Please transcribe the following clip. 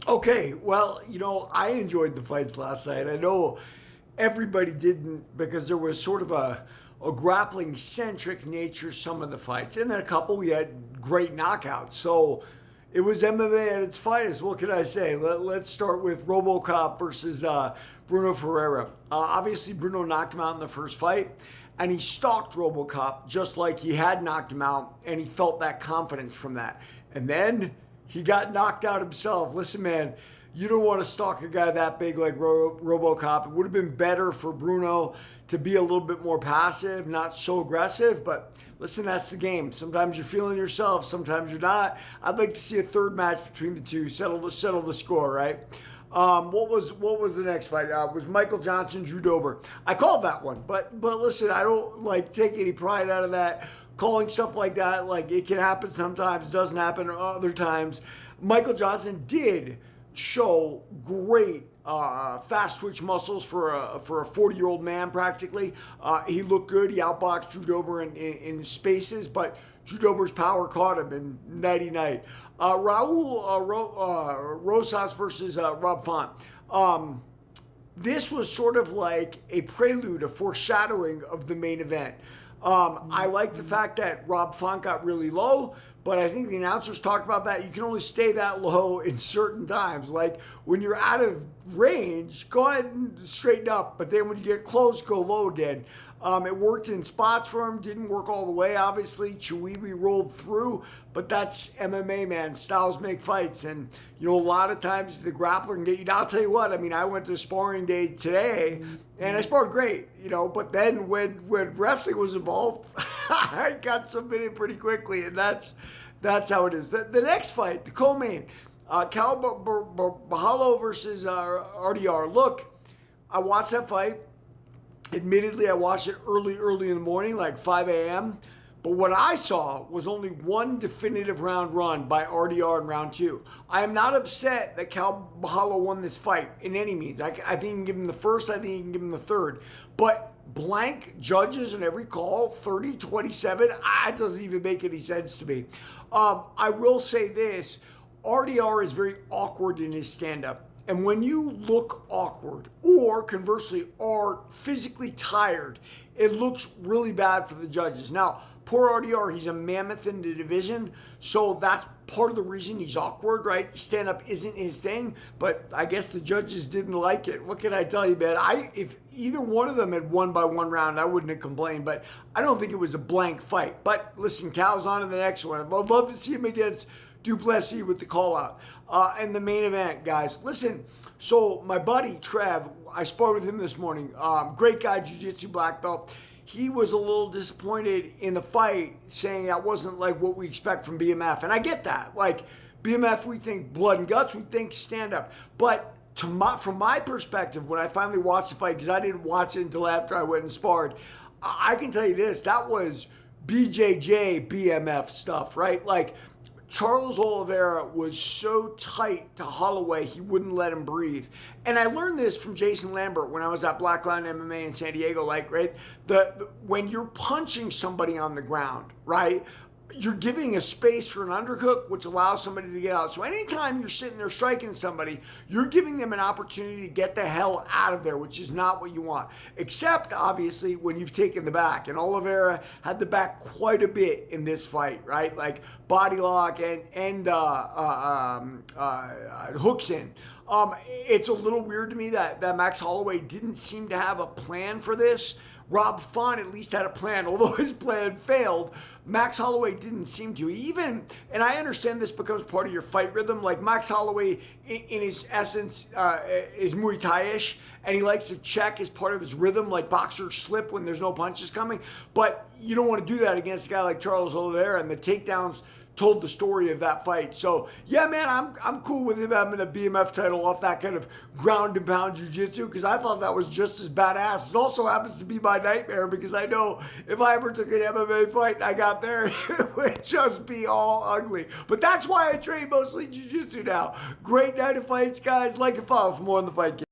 Okay, well, I enjoyed the fights last night. I know everybody didn't because there was sort of a grappling centric nature some of the fights, and then a couple we had great knockouts. So it was MMA at its finest. What can I say? Let's start with RoboCop versus Bruno Ferreira. Obviously, Bruno knocked him out in the first fight, and he stalked RoboCop just like he had knocked him out, and he felt that confidence from that. And then he got knocked out himself. Listen, man, you don't want to stalk a guy that big like RoboCop. It would have been better for Bruno to be a little bit more passive, not so aggressive. But listen, that's the game. Sometimes you're feeling yourself, sometimes you're not. I'd like to see a third match between the two, settle the score, right? What was the next fight? Was Michael Johnson, Drew Dober? I called that one, but listen, I don't like take any pride out of that. Calling stuff like that, like it can happen sometimes, doesn't happen other times. Michael Johnson did show great fast twitch muscles for a 40-year-old man practically. He looked good. He outboxed Drew Dober in spaces, but Drew Dober's power caught him in nighty-night. Rosas versus Rob Font. This was sort of like a prelude, a foreshadowing of the main event. I like the fact that Rob Font got really low, but I think the announcers talked about that. You can only stay that low in certain times. Like when you're out of range, go ahead and straighten up. But then when you get close, go low again. It worked in spots for him. Didn't work all the way, obviously. Chiwewe rolled through, but that's MMA, man. Styles make fights. And, a lot of times the grappler can get you. I'll tell you what, I went to sparring day today, and I sparred great, but then when wrestling was involved, I got submitted pretty quickly, and that's how it is. The next fight, the co-main, Cal Bahalo versus RDR. Look, I watched that fight. Admittedly, I watched it early in the morning, like 5 a.m., but what I saw was only one definitive round run by RDR in round two. I am not upset that Cal Bahalo won this fight in any means. I think you can give him the first, I think you can give him the third. But blank judges in every call, 30-27, it doesn't even make any sense to me. I will say this, RDR is very awkward in his stand-up. And when you look awkward or conversely are physically tired, it looks really bad for the judges. Now, poor RDR, he's a mammoth in the division, so that's part of the reason he's awkward, right? Stand-up isn't his thing, but I guess the judges didn't like it. What can I tell you, man? If either one of them had won by one round, I wouldn't have complained, but I don't think it was a blank fight. But listen, Cal's on to the next one. I'd love to see him against Duplessis with the call-out. And the main event, guys. Listen, so my buddy, Trev, I sparred with him this morning. Great guy, jiu-jitsu black belt. He was a little disappointed in the fight, saying that wasn't like what we expect from BMF. And I get that. Like, BMF, we think blood and guts, we think stand-up. But from my perspective, when I finally watched the fight, because I didn't watch it until after I went and sparred, I can tell you this, that was BJJ BMF stuff, right? Like, Charles Oliveira was so tight to Holloway, he wouldn't let him breathe. And I learned this from Jason Lambert when I was at Black Lion MMA in San Diego. Like, right, when you're punching somebody on the ground, right, you're giving a space for an underhook, which allows somebody to get out. So anytime you're sitting there striking somebody, you're giving them an opportunity to get the hell out of there, which is not what you want. Except, obviously, when you've taken the back. And Oliveira had the back quite a bit in this fight, right? Like body lock and hooks in. It's a little weird to me that Max Holloway didn't seem to have a plan for this. Rob Font at least had a plan, although his plan failed. Max Holloway didn't seem to. And I understand this becomes part of your fight rhythm. Like Max Holloway, in his essence, is Muay Thai-ish, and he likes to check as part of his rhythm, like boxers slip when there's no punches coming. But you don't want to do that against a guy like Charles Oliveira, and the takedowns told the story of that fight. So yeah, man, I'm cool with him having a BMF title off that kind of ground and pound jiu-jitsu, because I thought that was just as badass. It also happens to be my nightmare, because I know if I ever took an MMA fight and I got there, it would just be all ugly. But that's why I train mostly jiu-jitsu now. Great night of fights, guys. Like and follow for more on the Fight Game.